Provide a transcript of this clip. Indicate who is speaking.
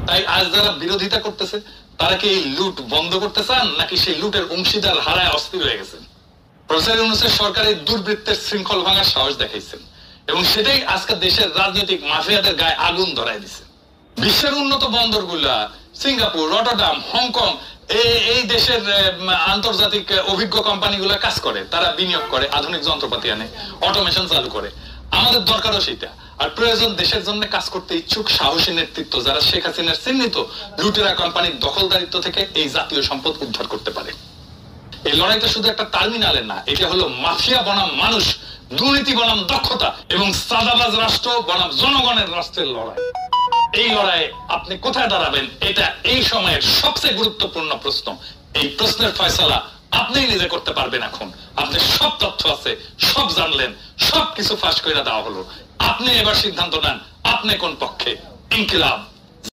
Speaker 1: তাই আজ যারা বিরোধিতা করতেছে তারা কি এই লুট বন্ধ করতে চান, নাকি সেই লুটের অংশীদার হারায় অস্থির হয়ে গেছেন? প্রফেসর ইউনূসের সরকার এই দুর্বৃত্তের শৃঙ্খল ভাঙার সাহস দেখাইছেন, এবং সেটাই আজকে দেশের রাজনৈতিক মাফিয়াদের গায়ে আগুন ধরাই দিছে। বিশ্বের উন্নত বন্দরগুলা সিঙ্গাপুর, রটারডাম, হংকং, এই দেশের আন্তর্জাতিক অভিজ্ঞ কোম্পানিগুলো কাজ করে, তারা বিনিয়োগ করে, আধুনিক যন্ত্রপাতি আনে, অটোমেশন চালু করে। আমাদের দরকারও সেটা। আর প্রয়োজন দেশের জন্য কাজ করতে ইচ্ছুক সাহসী নেতৃত্ব, যারা শেখ হাসিনার চিহ্নিত লুটেরা কোম্পানির দখলদারিত্ব থেকে এই জাতীয় সম্পদ উদ্ধার করতে পারে। এই লড়াইটা শুধু একটা টার্মিনালে না, এটা হলো মাফিয়া বনাম মানুষ, দুর্নীতি বনাম দক্ষতা এবং সাদাবাজ রাষ্ট্র বনাম জনগণের রাষ্ট্রের লড়াই। এই লড়াইয়ে আপনি কোথায় দাঁড়াবেন, এটা এই সময়ের সবচেয়ে গুরুত্বপূর্ণ প্রশ্ন। এই প্রশ্নের ফয়সালা আপনি নিজে করতে পারবেন। এখন আপনি সব তথ্য আছে, সব জানলেন, সবকিছু ফাঁস করে দেওয়া হলো। আপনি এবার সিদ্ধান্ত নেন, আপনি কোন পক্ষে। ইনকিলাব।